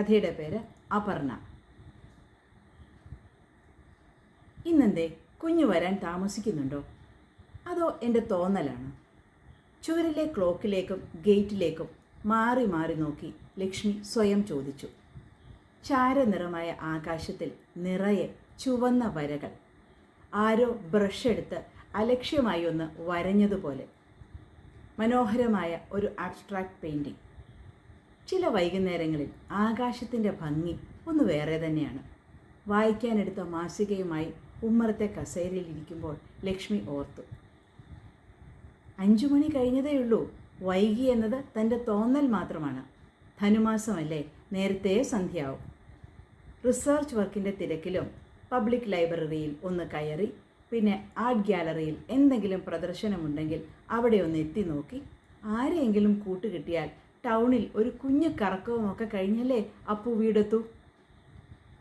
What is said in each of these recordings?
കഥയുടെ പേര് അപർണ. ഇന്നെന്തേ കുഞ്ഞു വരാൻ താമസിക്കുന്നുണ്ടോ? അതോ എൻ്റെ തോന്നലാണ്? ചുവരിലെ ക്ലോക്കിലേക്കും ഗേറ്റിലേക്കും മാറി മാറി നോക്കി ലക്ഷ്മി സ്വയം ചോദിച്ചു. ചാരനിറമായ ആകാശത്തിൽ നിറയെ ചുവന്ന വരകൾ. ആരോ ബ്രഷ് എടുത്ത് അലക്ഷ്യമായി ഒന്ന് വരഞ്ഞതുപോലെ. മനോഹരമായ ഒരു ആബ്സ്ട്രാക്ട് പെയിൻറ്റിങ്. ചില വൈകുന്നേരങ്ങളിൽ ആകാശത്തിൻ്റെ ഭംഗി ഒന്ന് വേറെ തന്നെയാണ്. വായിക്കാനെടുത്ത മാസികയുമായി ഉമ്മറത്തെ കസേരയിലിരിക്കുമ്പോൾ ലക്ഷ്മി ഓർത്തു, 5 മണി കഴിഞ്ഞതേയുള്ളൂ. വൈകി എന്നത് തൻ്റെ തോന്നൽ മാത്രമാണ്. ധനുമാസമല്ലേ, നേരത്തെ സന്ധ്യയാവും. റിസർച്ച് വർക്കിൻ്റെ തിരക്കിലും പബ്ലിക് ലൈബ്രറിയിൽ ഒന്ന് കയറി, പിന്നെ ആർട്ട് ഗ്യാലറിയിൽ എന്തെങ്കിലും പ്രദർശനമുണ്ടെങ്കിൽ അവിടെ ഒന്ന് എത്തി നോക്കി, ആരെയെങ്കിലും കൂട്ടുകിട്ടിയാൽ ടൗണിൽ ഒരു കുഞ്ഞു കറക്കവുമൊക്കെ കഴിഞ്ഞല്ലേ അപ്പു വീടെത്തൂ.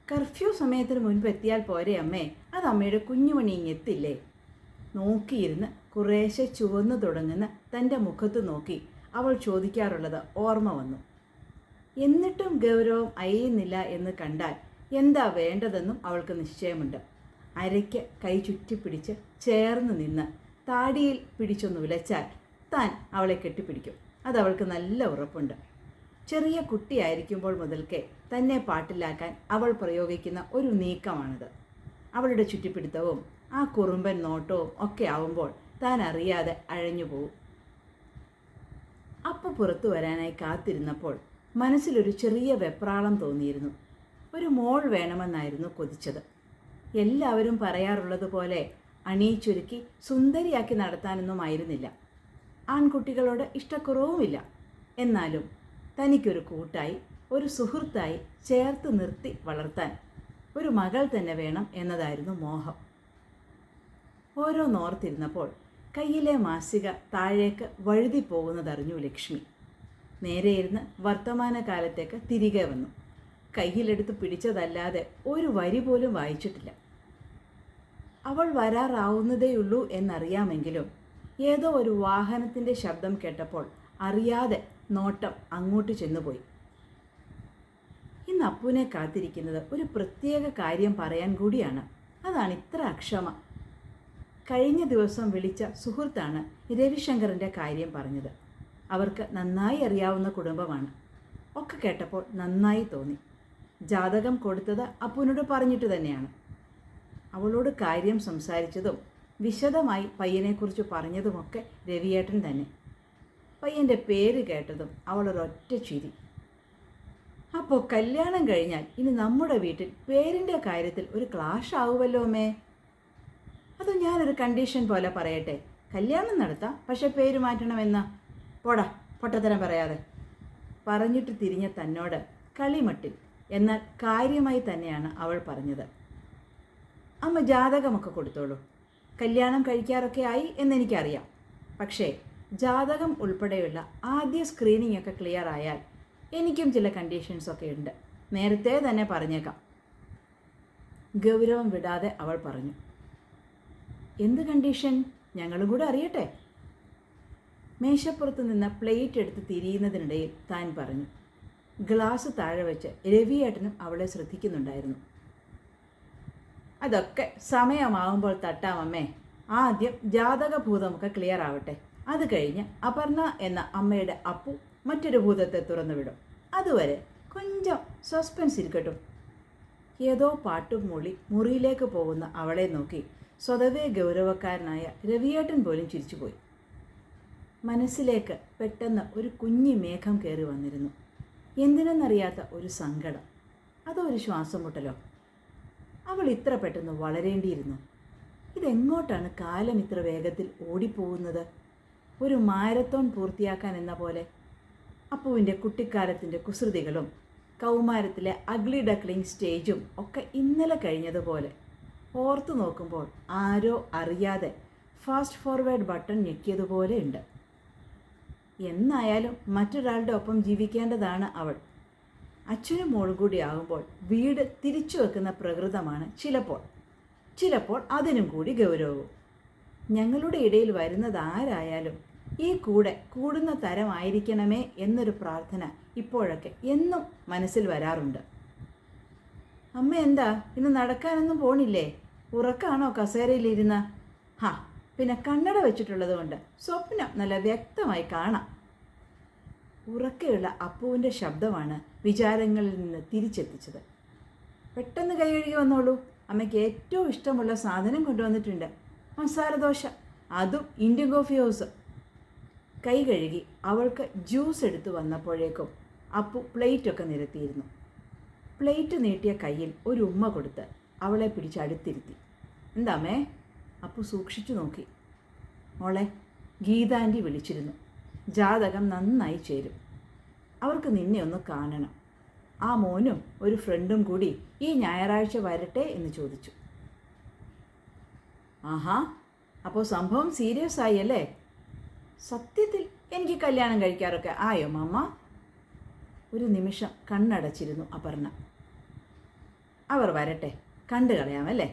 കർഫ്യൂ സമയത്തിന് മുൻപ് എത്തിയാൽ പോരെ അമ്മേ, അത് അമ്മയുടെ കുഞ്ഞുമണി ഇങ്ങെത്തില്ലേ? നോക്കിയിരുന്ന് കുറേശ്ശെ ചുവന്നു തുടങ്ങുന്ന തൻ്റെ മുഖത്ത് നോക്കി അവൾ ചോദിക്കാറുള്ളത് ഓർമ്മ വന്നു. എന്നിട്ടും ഗൗരവം അയയുന്നില്ല എന്ന് കണ്ടാൽ എന്താ വേണ്ടതെന്നും അവൾക്ക് നിശ്ചയമുണ്ട്. അരയ്ക്ക് കൈ ചുറ്റിപ്പിടിച്ച് ചേർന്ന് നിന്ന് താടിയിൽ പിടിച്ചൊന്ന് ഉലച്ചാൽ താൻ അവളെ കെട്ടിപ്പിടിക്കും. അതവൾക്ക് നല്ല ഉറപ്പുണ്ട്. ചെറിയ കുട്ടിയായിരിക്കുമ്പോൾ മുതൽക്കേ തന്നെ പാട്ടിലാക്കാൻ അവൾ പ്രയോഗിക്കുന്ന ഒരു നീക്കമാണിത്. അവളുടെ ചുറ്റിപ്പിടുത്തവും ആ കുറുമ്പൻ നോട്ടവും ഒക്കെ ആവുമ്പോൾ താൻ അറിയാതെ അഴഞ്ഞു പോവും. അപ്പ പുറത്തു വരാനായി കാത്തിരുന്നപ്പോൾ മനസ്സിലൊരു ചെറിയ വെപ്രാളം തോന്നിയിരുന്നു. ഒരു മോൾ വേണമെന്നായിരുന്നു കൊതിച്ചത്. എല്ലാവരും പറയാറുള്ളത് പോലെ അണിയിച്ചൊരുക്കി സുന്ദരിയാക്കി നടത്താനൊന്നും ആയിരുന്നില്ല. ആൺകുട്ടികളോട് ഇഷ്ടക്കുറവുമില്ല. എന്നാലും തനിക്കൊരു കൂട്ടായി, ഒരു സുഹൃത്തായി ചേർത്ത് നിർത്തി വളർത്താൻ ഒരു മകൾ തന്നെ വേണം എന്നതായിരുന്നു മോഹം. ഓരോന്നോർത്തിരുന്നപ്പോൾ കയ്യിലെ മാസിക താഴേക്ക് വഴുതി പോകുന്നതറിഞ്ഞു ലക്ഷ്മി. നേരെ ഇരുന്ന് വർത്തമാനകാലത്തേക്ക് തിരികെ വന്നു. കയ്യിലെടുത്ത് പിടിച്ചതല്ലാതെ ഒരു വരി പോലും വായിച്ചിട്ടില്ല. അവൾ വരാറാവുന്നതേയുള്ളൂ എന്നറിയാമെങ്കിലും ഏതോ ഒരു വാഹനത്തിൻ്റെ ശബ്ദം കേട്ടപ്പോൾ അറിയാതെ നോട്ടം അങ്ങോട്ട് ചെന്നുപോയി. ഇന്ന് അപ്പുവിനെ കാത്തിരിക്കുന്നത് ഒരു പ്രത്യേക കാര്യം പറയാൻ കൂടിയാണ്. അതാണ് ഇത്ര അക്ഷമ. കഴിഞ്ഞ ദിവസം വിളിച്ച സുഹൃത്താണ് രവിശങ്കറിൻ്റെ കാര്യം പറഞ്ഞത്. അവർക്ക് നന്നായി അറിയാവുന്ന കുടുംബമാണ്. ഒക്കെ കേട്ടപ്പോൾ നന്നായി തോന്നി. ജാതകം കൊടുത്തത് അപ്പുവിനോട് പറഞ്ഞിട്ട് തന്നെയാണ്. അവളോട് കാര്യം സംസാരിച്ചതും വിശദമായി പയ്യനെക്കുറിച്ച് പറഞ്ഞതുമൊക്കെ രവിയേട്ടൻ തന്നെ. പയ്യൻ്റെ പേര് കേട്ടതും അവളൊരൊറ്റ ചിരി. അപ്പോൾ കല്യാണം കഴിഞ്ഞാൽ ഇനി നമ്മുടെ വീട്ടിൽ പേരിൻ്റെ കാര്യത്തിൽ ഒരു ക്ലാഷ് ആവുമല്ലോ അമ്മേ. അത് ഞാനൊരു കണ്ടീഷൻ പോലെ പറയട്ടെ, കല്യാണം നടത്താം, പക്ഷെ പേര് മാറ്റണമെന്ന്. പോടാ, പൊട്ടത്തരം പറയാതെ പറഞ്ഞിട്ട് തിരിഞ്ഞ തന്നോട് കളിമട്ടിൽ എന്നാൽ കാര്യമായി തന്നെയാണ് അവൾ പറഞ്ഞത്. അമ്മ ജാതകമൊക്കെ കൊടുത്തോളൂ. കല്യാണം കഴിക്കാറൊക്കെ ആയി എന്നെനിക്കറിയാം. പക്ഷേ ജാതകം ഉൾപ്പെടെയുള്ള ആദ്യ സ്ക്രീനിങ് ഒക്കെ ക്ലിയർ ആയാൽ എനിക്കും ചില കണ്ടീഷൻസൊക്കെ ഉണ്ട്. നേരത്തെ തന്നെ പറഞ്ഞേക്കാം. ഗൗരവം വിടാതെ അവൾ പറഞ്ഞു. എന്ത് കണ്ടീഷൻ? ഞങ്ങളും കൂടെ അറിയട്ടെ. മേശപ്പുറത്ത് നിന്ന് പ്ലേറ്റ് എടുത്ത് തിരിയുന്നതിനിടയിൽ താൻ പറഞ്ഞു. ഗ്ലാസ് താഴെ വെച്ച് രവിയേട്ടനും അവളെ ശ്രദ്ധിക്കുന്നുണ്ടായിരുന്നു. അതൊക്കെ സമയമാവുമ്പോൾ തട്ടാമമ്മേ. ആദ്യം ജാതകഭൂതമൊക്കെ ക്ലിയർ ആവട്ടെ. അത് കഴിഞ്ഞ് അപർണ എന്ന അമ്മയുടെ അപ്പു മറ്റൊരു ഭൂതത്തെ തുറന്നുവിടും. അതുവരെ കൊഞ്ചം സസ്പെൻസ് ഇരിക്കട്ടും. ഏതോ പാട്ടും മൂളി മുറിയിലേക്ക് പോകുന്ന അവളെ നോക്കി സ്വതവേ ഗൗരവക്കാരനായ രവിയേട്ടൻ പോലും ചിരിച്ചുപോയി. മനസ്സിലേക്ക് പെട്ടെന്ന് ഒരു കുഞ്ഞി മേഘം കയറി വന്നിരുന്നു. എന്തിനെന്നറിയാത്ത ഒരു സങ്കടം. അതോ ഒരു ശ്വാസം മുട്ടലോ? അവൾ ഇത്ര പെട്ടെന്ന് വളരേണ്ടിയിരുന്നു. ഇതെങ്ങോട്ടാണ് കാലം ഇത്ര വേഗത്തിൽ ഓടിപ്പോകുന്നത്? ഒരു മാരത്തോൺ പൂർത്തിയാക്കാൻ എന്ന പോലെ. അപ്പുവിൻ്റെ കുട്ടിക്കാലത്തിൻ്റെ കുസൃതികളും കൗമാരത്തിലെ അഗ്ലി ഡക്ലിംഗ് സ്റ്റേജും ഒക്കെ ഇന്നലെ കഴിഞ്ഞതുപോലെ. ഓർത്തു നോക്കുമ്പോൾ ആരോ അറിയാതെ ഫാസ്റ്റ് ഫോർവേഡ് ബട്ടൺ ഞെക്കിയതുപോലെ ഉണ്ട്. എന്നായാലും മറ്റൊരാളുടെ ഒപ്പം ജീവിക്കേണ്ടതാണ് അവൾ. അച്ഛനും മോളും കൂടി ആകുമ്പോൾ വീട് തിരിച്ചു വെക്കുന്ന പ്രകൃതമാണ് ചിലപ്പോൾ അതിനും കൂടി ഗൗരവവും. ഞങ്ങളുടെ ഇടയിൽ വരുന്നത് ആരായാലും ഈ കൂടെ കൂടുന്ന തരമായിരിക്കണമേ എന്നൊരു പ്രാർത്ഥന ഇപ്പോഴൊക്കെ എന്നും മനസ്സിൽ വരാറുണ്ട്. അമ്മ എന്താ ഇന്ന് നടക്കാനൊന്നും പോണില്ലേ? ഉറക്കാണോ കസേരയിലിരുന്ന? ഹാ, പിന്നെ കണ്ണട വെച്ചിട്ടുള്ളത് കൊണ്ട് സ്വപ്നം നല്ല വ്യക്തമായി കാണാം. ഉറക്കെയുള്ള അപ്പുവിൻ്റെ ശബ്ദമാണ് വിചാരങ്ങളിൽ നിന്ന് തിരിച്ചെത്തിച്ചത്. പെട്ടെന്ന് കൈ കഴുകി വന്നോളൂ, അമ്മയ്ക്ക് ഏറ്റവും ഇഷ്ടമുള്ള സാധനം കൊണ്ടുവന്നിട്ടുണ്ട്, മസാലദോശ, അതും ഇന്ത്യൻ കോഫി ഹൗസ്. കൈ കഴുകി അവൾക്ക് ജ്യൂസ് എടുത്തു വന്നപ്പോഴേക്കും അപ്പു പ്ലേറ്റൊക്കെ നിരത്തിയിരുന്നു. പ്ലേറ്റ് നീട്ടിയ കയ്യിൽ ഒരു ഉമ്മ കൊടുത്ത് അവളെ പിടിച്ചടുത്തിരുത്തി. എന്താമേ? അപ്പു സൂക്ഷിച്ചു നോക്കി. മോളെ, ഗീതാൻ്റി വിളിച്ചിരുന്നു. ജാതകം നന്നായി ചേരും. അവർക്ക് നിന്നെ ഒന്ന് കാണണം. ആ മോനും ഒരു ഫ്രണ്ടും കൂടി ഈ ഞായറാഴ്ച വരട്ടെ എന്ന് ചോദിച്ചു. ആഹാ, അപ്പോൾ സംഭവം സീരിയസ് ആയി അല്ലേ? സത്യത്തിൽ എനിക്ക് കല്യാണം കഴിക്കാറൊക്കെ ആയോ മാമ? ഒരു നിമിഷം കണ്ണടച്ചിരുന്നു അപർണ. അവർ വരട്ടെ, കണ്ടു കളയാമല്ലേ?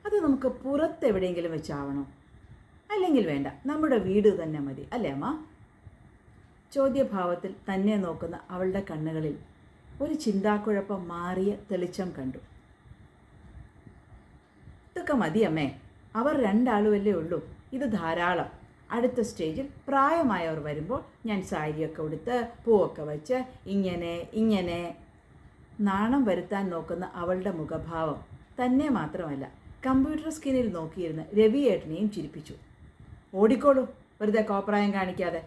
അത് നമുക്ക് പുറത്തെവിടെയെങ്കിലും വെച്ചാവണോ? അല്ലെങ്കിൽ വേണ്ട, നമ്മുടെ വീട് തന്നെ മതി അല്ലേ അമ്മ? ചോദ്യഭാവത്തിൽ തന്നെ നോക്കുന്ന അവളുടെ കണ്ണുകളിൽ ഒരു ചിന്താക്കുഴപ്പം മാറിയ തെളിച്ചം കണ്ടു. ഇതൊക്കെ മതി അമ്മേ, അവർ രണ്ടാളുമല്ലേ ഉള്ളൂ, ഇത് ധാരാളം. അടുത്ത സ്റ്റേജിൽ പ്രായമായവർ വരുമ്പോൾ ഞാൻ സാരിയൊക്കെ ഉടുത്ത് പൂവൊക്കെ വച്ച് ഇങ്ങനെ. നാണം വരുത്താൻ നോക്കുന്ന അവളുടെ മുഖഭാവം തന്നെ മാത്രമല്ല കമ്പ്യൂട്ടർ സ്ക്രീനിൽ നോക്കിയിരുന്ന് രവിയേട്ടനെയും ചിരിപ്പിച്ചു. ഓടിക്കോളൂ, വെറുതെ കോപ്രായം കാണിക്കാതെ.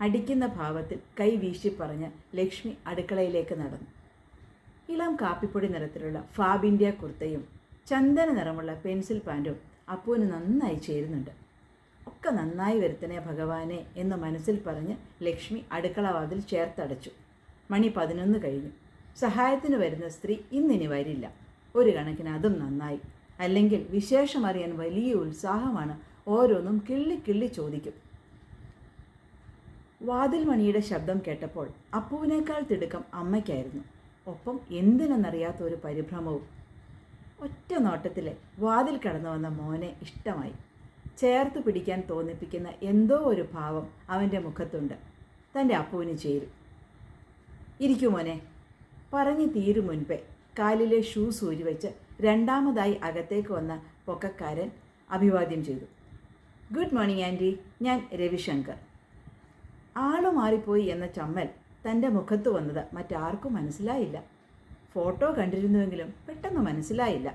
അടിക്കുന്ന ഭാവത്തിൽ കൈ വീശി പറഞ്ഞ് ലക്ഷ്മി അടുക്കളയിലേക്ക് നടന്നു. ഇളം കാപ്പിപ്പൊടി നിറത്തിലുള്ള ഫാബിൻ്റെ കുർത്തയും ചന്ദന നിറമുള്ള പെൻസിൽ പാൻറ്റും അപ്പുവിന് നന്നായി ചേരുന്നുണ്ട്. ഒക്കെ നന്നായി വരുത്തണേ ഭഗവാനെ എന്ന് മനസ്സിൽ പറഞ്ഞ് ലക്ഷ്മി അടുക്കള വാതിൽ ചേർത്തടച്ചു. മണി 11 കഴിഞ്ഞു. സഹായത്തിന് വരുന്ന സ്ത്രീ ഇന്നിനി വരില്ല. ഒരു കണക്കിന് അതും നന്നായി. അല്ലെങ്കിൽ വിശേഷമറിയാൻ വലിയ ഉത്സാഹമാണ്. ഓരോന്നും കിള്ളി ചോദിക്കും. വാതിൽ മണിയുടെ ശബ്ദം കേട്ടപ്പോൾ അപ്പുവിനേക്കാൾ തിടുക്കം അമ്മയ്ക്കായിരുന്നു. ഒപ്പം എന്തിനെന്നറിയാത്ത ഒരു പരിഭ്രമവും. ഒറ്റ നോട്ടത്തിലെ വാതിൽ കടന്നു വന്ന മോനെ ഇഷ്ടമായി. ചേർത്ത് പിടിക്കാൻ തോന്നിപ്പിക്കുന്ന എന്തോ ഒരു ഭാവം അവൻ്റെ മുഖത്തുണ്ട്. തൻ്റെ അപ്പുവിന് ചേരും. ഇരിക്കൂ മോനെ. പറഞ്ഞു തീരും മുൻപേ കാലിലെ ഷൂസ് ഊരിവെച്ച് രണ്ടാമതായി അകത്തേക്ക് വന്ന പൊക്കക്കാരൻ അഭിവാദ്യം ചെയ്തു. ഗുഡ് മോർണിംഗ് ആൻറ്റി, ഞാൻ രവിശങ്കർ. ആളു മാറിപ്പോയി എന്ന ചമ്മൽ തൻ്റെ മുഖത്ത് വന്നത് മറ്റാർക്കും മനസ്സിലായില്ല. ഫോട്ടോ കണ്ടിരുന്നുവെങ്കിലും പെട്ടെന്ന് മനസ്സിലായില്ല.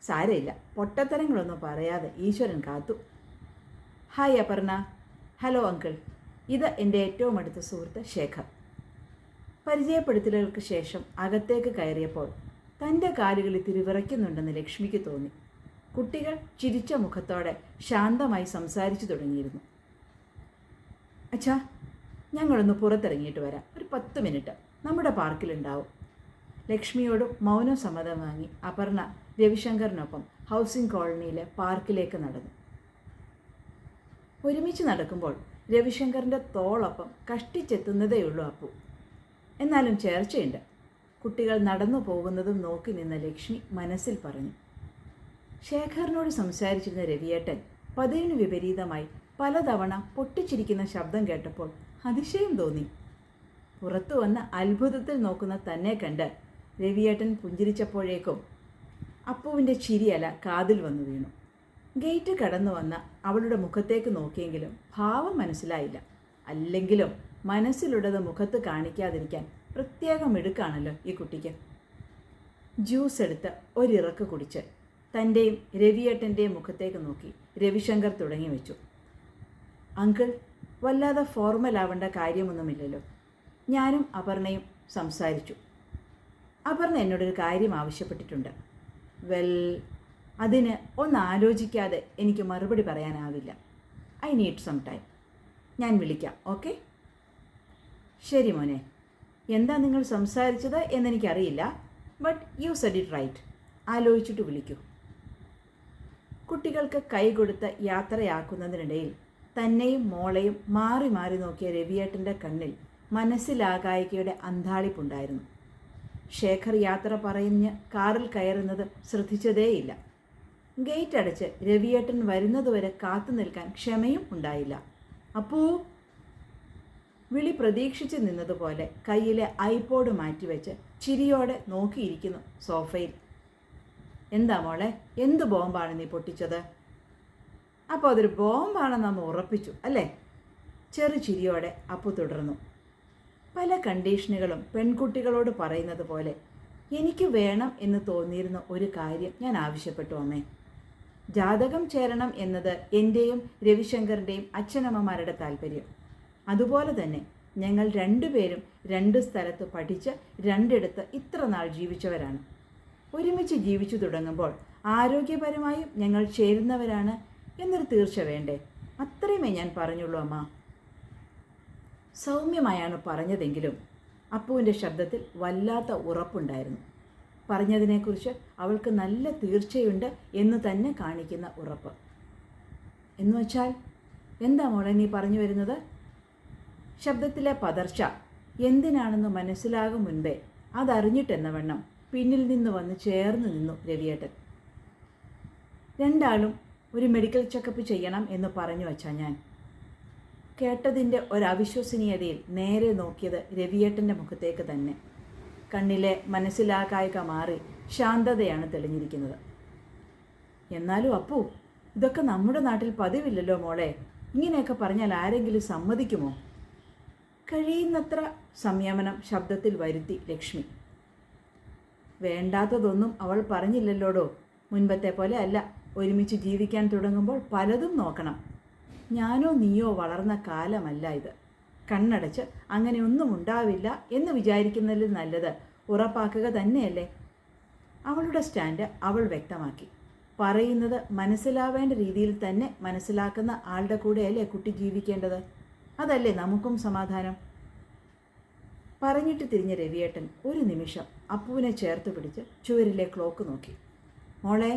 സാരയില്ല, പൊട്ടത്തരങ്ങളൊന്നും പറയാതെ ഈശ്വരൻ കാത്തു. ഹായ് അപർണ. ഹലോ അങ്കിൾ, ഇത് എൻ്റെ ഏറ്റവും അടുത്ത സുഹൃത്ത് ശേഖർ. പരിചയപ്പെടുത്തലുകൾക്ക് ശേഷം അകത്തേക്ക് കയറിയപ്പോൾ തൻ്റെ കാലുകളിൽ തിരിവിറയ്ക്കുന്നുണ്ടെന്ന് ലക്ഷ്മിക്ക് തോന്നി. കുട്ടികൾ ചിരിച്ച മുഖത്തോടെ ശാന്തമായി സംസാരിച്ചു തുടങ്ങിയിരുന്നു. അച്ഛാ, ഞങ്ങളൊന്ന് പുറത്തിറങ്ങിയിട്ട് വരാം, ഒരു 10 മിനിറ്റ് നമ്മുടെ പാർക്കിലുണ്ടാവും. ലക്ഷ്മിയോടും മൗനം സമ്മതം വാങ്ങി അപർണ രവിശങ്കറിനൊപ്പം ഹൗസിംഗ് കോളനിയിലെ പാർക്കിലേക്ക് നടന്നു. ഒരുമിച്ച് നടക്കുമ്പോൾ രവിശങ്കറിൻ്റെ തോളൊപ്പം കഷ്ടിച്ചെത്തുന്നതേയുള്ളൂ അപ്പു. എന്നാലും ചേർച്ചയുണ്ട്. കുട്ടികൾ നടന്നു പോകുന്നതും നോക്കി നിന്ന ലക്ഷ്മി മനസ്സിൽ പറഞ്ഞു. ശേഖറിനോട് സംസാരിച്ചിരുന്ന രവിയേട്ടൻ പതിവിന് വിപരീതമായി പലതവണ പൊട്ടിച്ചിരിക്കുന്ന ശബ്ദം കേട്ടപ്പോൾ അതിശയം തോന്നി. പുറത്തു വന്ന് അത്ഭുതത്തിൽ നോക്കുന്ന തന്നെ കണ്ട് രവിയേട്ടൻ പുഞ്ചിരിച്ചപ്പോഴേക്കും അപ്പുവിൻ്റെ ചിരിയല കാതിൽ വന്നു വീണു. ഗേറ്റ് കടന്നു വന്ന അവളുടെ മുഖത്തേക്ക് നോക്കിയെങ്കിലും ഭാവം മനസ്സിലായില്ല. അല്ലെങ്കിലും മനസ്സിലുള്ളത് മുഖത്ത് കാണിക്കാതിരിക്കാൻ പ്രത്യേകം മിടുക്കാണല്ലോ ഈ കുട്ടിക്ക്. ജ്യൂസ് എടുത്ത് ഒരിറക്ക് കുടിച്ച് തൻ്റെയും രവിയേട്ടൻ്റെയും മുഖത്തേക്ക് നോക്കി രവിശങ്കർ തുടങ്ങി വെച്ചു. അങ്കിൾ, വല്ലാതെ ഫോർമൽ ആവേണ്ട കാര്യമൊന്നുമില്ലല്ലോ. ഞാനും അപർണയും സംസാരിച്ചു. അപർണ എന്നോടൊരു കാര്യം ആവശ്യപ്പെട്ടിട്ടുണ്ട്. അതിന് ഒന്ന് ആലോചിക്കാതെ എനിക്ക് മറുപടി പറയാനാവില്ല. I need some time. ഞാൻ വിളിക്കാം, ഓക്കെ? ശരി മോനെ. എന്താ നിങ്ങൾ സംസാരിച്ചത് എന്നെനിക്കറിയില്ല, but you said it right. ആലോചിച്ചിട്ട് വിളിക്കൂ. കുട്ടികൾക്ക് കൈ കൊടുത്ത് യാത്രയാക്കുന്നതിനിടയിൽ തന്നെയും മോളെയും മാറി മാറി നോക്കിയ രവിയേട്ടൻ്റെ കണ്ണിൽ മനസ്സിലാകായികയുടെ അന്താളിപ്പുണ്ടായിരുന്നു. ശേഖർ യാത്ര പറഞ്ഞ് കാറിൽ കയറുന്നത് ശ്രദ്ധിച്ചതേയില്ല. ഗേറ്റ് അടച്ച് രവിയേട്ടൻ വരുന്നതുവരെ കാത്തു നിൽക്കാൻ ക്ഷമയും ഉണ്ടായില്ല. അപ്പൂ! വിളി പ്രതീക്ഷിച്ച് നിന്നതുപോലെ കയ്യിലെ ഐപോഡ് മാറ്റിവെച്ച് ചിരിയോടെ നോക്കിയിരിക്കുന്നു സോഫയിൽ. എന്താ മോളെ, എന്ത് ബോംബാണ് നീ പൊട്ടിച്ചത്? അപ്പോൾ അതൊരു ബോംബാണെന്ന് അമ്മ ഉറപ്പിച്ചു അല്ലേ? ചെറു ചിരിയോടെ അപ്പു തുടർന്നു. പല കണ്ടീഷനുകളും പെൺകുട്ടികളോട് പറയുന്നത് പോലെ എനിക്ക് വേണം എന്ന് തോന്നിയിരുന്ന ഒരു കാര്യം ഞാൻ ആവശ്യപ്പെട്ടു അമ്മേ. ജാതകം ചേരണം എന്നത് എൻ്റെയും രവിശങ്കറിൻ്റെയും അച്ഛനമ്മമാരുടെ താല്പര്യം. അതുപോലെ തന്നെ ഞങ്ങൾ രണ്ടുപേരും രണ്ട് സ്ഥലത്ത് പഠിച്ച് രണ്ടിടത്ത് ഇത്ര നാൾ ജീവിച്ചവരാണ്. ഒരുമിച്ച് ജീവിച്ചു തുടങ്ങുമ്പോൾ ആരോഗ്യപരമായും ഞങ്ങൾ ചേരുന്നവരാണ് എന്നൊരു തീർച്ച വേണ്ടേ? അത്രയുമേ ഞാൻ പറഞ്ഞുള്ളൂ അമ്മ. സൗമ്യമായാണ് പറഞ്ഞതെങ്കിലും അപ്പുവിൻ്റെ ശബ്ദത്തിൽ വല്ലാത്ത ഉറപ്പുണ്ടായിരുന്നു. പറഞ്ഞതിനെക്കുറിച്ച് അവൾക്ക് നല്ല തീർച്ചയുണ്ട് എന്ന് തന്നെ കാണിക്കുന്ന ഉറപ്പ്. എന്നുവെച്ചാൽ എന്താ മോളെ നീ പറഞ്ഞു വരുന്നത്? ശബ്ദത്തിലെ പതർച്ച എന്തിനാണെന്ന് മനസ്സിലാകും മുൻപേ അതറിഞ്ഞിട്ടെന്ന വണ്ണം പിന്നിൽ നിന്ന് വന്ന് ചേർന്ന് നിന്നു രവിയേട്ടൻ. രണ്ടാളും ഒരു മെഡിക്കൽ ചെക്കപ്പ് ചെയ്യണം എന്ന് പറഞ്ഞു വച്ചാ ഞാൻ. കേട്ടതിൻ്റെ ഒരവിശ്വസനീയതയിൽ നേരെ നോക്കിയത് രവിയേട്ടൻ്റെ മുഖത്തേക്ക് തന്നെ. കണ്ണിലെ മനസ്സിലാകായ്ക മാറി ശാന്തതയാണ് തെളിഞ്ഞിരിക്കുന്നത്. എന്നാലും അപ്പു, ഇതൊക്കെ നമ്മുടെ നാട്ടിൽ പതിവില്ലല്ലോ മോളെ. ഇങ്ങനെയൊക്കെ പറഞ്ഞാൽ ആരെങ്കിലും സമ്മതിക്കുമോ? കഴിയുന്നത്ര സംയമനം ശബ്ദത്തിൽ വരുത്തി ലക്ഷ്മി. വേണ്ടാത്തതൊന്നും അവൾ പറഞ്ഞില്ലല്ലോടോ. മുൻപത്തെ പോലെ അല്ല. ഒരുമിച്ച് ജീവിക്കാൻ തുടങ്ങുമ്പോൾ പലതും നോക്കണം. ഞാനോ നീയോ വളർന്ന കാലമല്ല ഇത്. കണ്ണടച്ച് അങ്ങനെയൊന്നും ഉണ്ടാവില്ല എന്ന് വിചാരിക്കുന്നതിൽ നല്ലത് ഉറപ്പാക്കുക തന്നെയല്ലേ? അവളുടെ സ്റ്റാൻഡ് അവൾ വ്യക്തമാക്കി. പറയുന്നത് മനസ്സിലാവേണ്ട രീതിയിൽ തന്നെ മനസ്സിലാക്കുന്ന ആളുടെ കൂടെയല്ലേ കുട്ടി ജീവിക്കേണ്ടത്? അതല്ലേ നമുക്കും സമാധാനം. പറഞ്ഞിട്ട് തിരിഞ്ഞ രവിയേട്ടൻ ഒരു നിമിഷം അപ്പുവിനെ ചേർത്ത് പിടിച്ച് ചുവരിലെ ക്ലോക്ക് നോക്കി. മോളെ,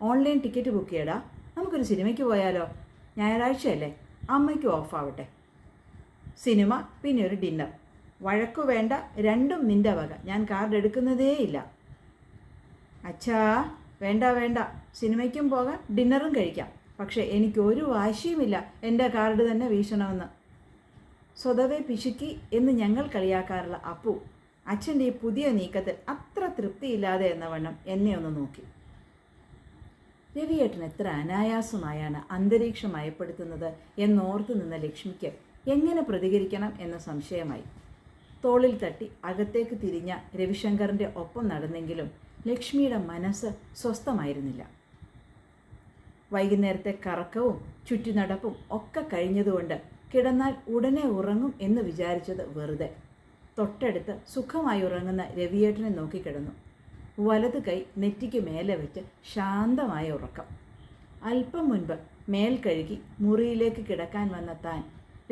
ഓൺലൈൻ ടിക്കറ്റ് ബുക്ക് ചെയ്യടാ. നമുക്കൊരു സിനിമയ്ക്ക് പോയാലോ? ഞായറാഴ്ചയല്ലേ, അമ്മയ്ക്ക് ഓഫാവട്ടെ. സിനിമ, പിന്നെ ഒരു ഡിന്നർ. വഴക്കു വേണ്ട, രണ്ടും നിൻ്റെ വക. ഞാൻ കാർഡ് എടുക്കുന്നതേയില്ല. അച്ഛാ, വേണ്ട വേണ്ട, സിനിമയ്ക്കും പോകാം, ഡിന്നറും കഴിക്കാം. പക്ഷേ എനിക്കൊരു വാശിയുമില്ല എൻ്റെ കാർഡ് തന്നെ വീശണമെന്ന്. സ്വതവേ പിശുക്കി എന്ന് ഞങ്ങൾ കളിയാക്കാറുള്ള അപ്പു അച്ഛൻ്റെ ഈ പുതിയ നീക്കത്തിൽ അത്ര തൃപ്തിയില്ലാതെ എന്ന വണ്ണം എന്നെ ഒന്ന് നോക്കി. രവിയേട്ടൻ എത്ര അനായാസമായാണ് അന്തരീക്ഷം മയപ്പെടുത്തുന്നത് എന്നോർത്തു നിന്ന ലക്ഷ്മിക്ക് എങ്ങനെ പ്രതികരിക്കണം എന്ന സംശയമായി. തോളിൽ തട്ടി അകത്തേക്ക് തിരിഞ്ഞ രവിശങ്കറിൻ്റെ ഒപ്പം നടന്നെങ്കിലും ലക്ഷ്മിയുടെ മനസ്സ് സ്വസ്ഥമായിരുന്നില്ല. വൈകുന്നേരത്തെ കറക്കവും ചുറ്റിനടപ്പും ഒക്കെ കഴിഞ്ഞതുകൊണ്ട് കിടന്നാൽ ഉടനെ ഉറങ്ങും എന്ന് വിചാരിച്ചത് വെറുതെ. തൊട്ടടുത്ത് സുഖമായി ഉറങ്ങുന്ന രവിയേട്ടനെ നോക്കിക്കിടന്നു. വലത് കൈ നെറ്റിക്ക് മേലെ വെച്ച് ശാന്തമായ ഉറക്കം. അല്പം മുൻപ് മേൽ കഴുകി മുറിയിലേക്ക് കിടക്കാൻ വന്ന താൻ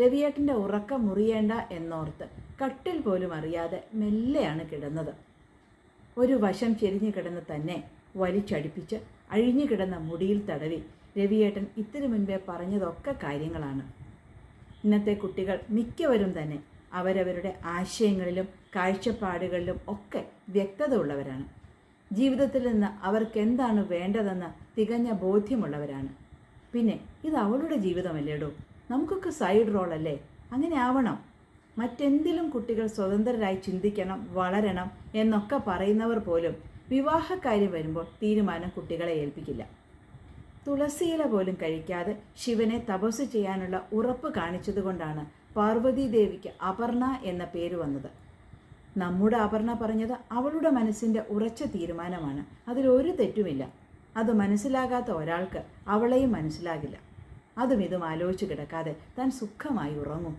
രവിയേട്ടൻ്റെ ഉറക്കം മുറിയേണ്ട എന്നോർത്ത് കട്ടിൽ പോലും അറിയാതെ മെല്ലെയാണ് കിടന്നത്. ഒരു വശം ചെരിഞ്ഞു കിടന്ന് തന്നെ വലിച്ചടിപ്പിച്ച് അഴിഞ്ഞു കിടന്ന മുടിയിൽ തടവി രവിയേട്ടൻ ഇത്തിരി മുൻപേ പറഞ്ഞതൊക്കെ കാര്യങ്ങളാണ്. ഇന്നത്തെ കുട്ടികൾ മിക്കവരും തന്നെ അവരവരുടെ ആശയങ്ങളിലും കാഴ്ചപ്പാടുകളിലും ഒക്കെ വ്യക്തത ഉള്ളവരാണ്. ജീവിതത്തിൽ നിന്ന് അവർക്ക് എന്താണ് വേണ്ടതെന്ന് തികഞ്ഞ ബോധ്യമുള്ളവരാണ്. പിന്നെ ഇത് അവളുടെ ജീവിതമല്ലേടോ, നമുക്കൊക്കെ സൈഡ് റോളല്ലേ? അങ്ങനെ ആവണം. മറ്റെന്തിലും കുട്ടികൾ സ്വതന്ത്രരായി ചിന്തിക്കണം, വളരണം എന്നൊക്കെ പറയുന്നവർ പോലും വിവാഹക്കാര്യം വരുമ്പോൾ തീരുമാനം കുട്ടികളെ ഏൽപ്പിക്കില്ല. തുളസിയില പോലും കഴിക്കാതെ ശിവനെ തപസ് ചെയ്യാനുള്ള ഉറപ്പ് കാണിച്ചതുകൊണ്ടാണ് പാർവതീദേവിക്ക് അപർണ എന്ന പേര് വന്നത്. നമ്മുടെ അപർണ പറഞ്ഞത് അവളുടെ മനസ്സിൻ്റെ ഉറച്ച തീരുമാനമാണ്. അതിലൊരു തെറ്റുമില്ല. അത് മനസ്സിലാകാത്ത ഒരാൾക്ക് അവളെയും മനസ്സിലാകില്ല. അതും ഇതും ആലോചിച്ച് കിടക്കാതെ താൻ സുഖമായി ഉറങ്ങും.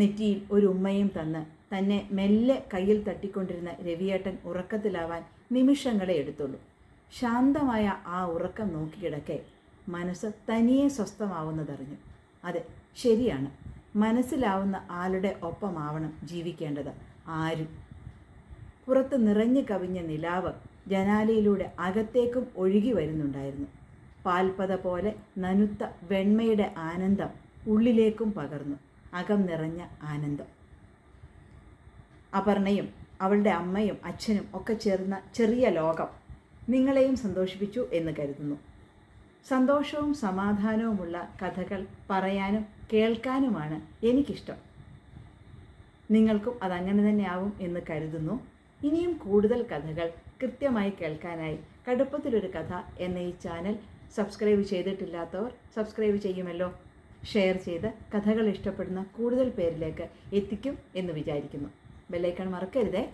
നെറ്റിയിൽ ഒരു ഉമ്മയും തന്ന് തന്നെ മെല്ലെ കയ്യിൽ തട്ടിക്കൊണ്ടിരുന്ന രവിയേട്ടൻ ഉറക്കത്തിലാവാൻ നിമിഷങ്ങളെ എടുത്തുള്ളൂ. ശാന്തമായ ആ ഉറക്കം നോക്കിക്കിടക്കെ മനസ്സ് തനിയെ സ്വസ്ഥമാവുന്നതറിഞ്ഞു. അതെ, ശരിയാണ്. മനസ്സിലാവുന്ന ആളുടെ ഒപ്പമാവണം ജീവിക്കേണ്ടത് ആരും. പുറത്ത് നിറഞ്ഞു കവിഞ്ഞ നിലാവ് ജനാലയിലൂടെ അകത്തേക്കും ഒഴുകി വരുന്നുണ്ടായിരുന്നു. പാൽപ്പത പോലെ നനുത്ത വെണ്മയുടെ ആനന്ദം ഉള്ളിലേക്കും പകർന്നു. അകം നിറഞ്ഞ ആനന്ദം. അപർണയും അവളുടെ അമ്മയും അച്ഛനും ഒക്കെ ചേർന്ന ചെറിയ ലോകം നിങ്ങളെയും സന്തോഷിപ്പിച്ചു എന്ന് കരുതുന്നു. സന്തോഷവും സമാധാനവുമുള്ള കഥകൾ പറയാനും കേൾക്കാനുമാണ് എനിക്കിഷ്ടം. നിങ്ങൾക്കും അതങ്ങനെ തന്നെ ആവും എന്ന് കരുതുന്നു. ഇനിയും കൂടുതൽ കഥകൾ കൃത്യമായി കേൾക്കാനായി കടുപ്പത്തിലൊരു കഥ എന്ന ഈ ചാനൽ സബ്സ്ക്രൈബ് ചെയ്തിട്ടില്ലാത്തവർ സബ്സ്ക്രൈബ് ചെയ്യുമല്ലോ. ഷെയർ ചെയ്ത് കഥകൾ ഇഷ്ടപ്പെടുന്ന കൂടുതൽ പേരിലേക്ക് എത്തിക്കും എന്ന് വിചാരിക്കുന്നു. ബെല്ലൈക്കൺ മറക്കരുതേ.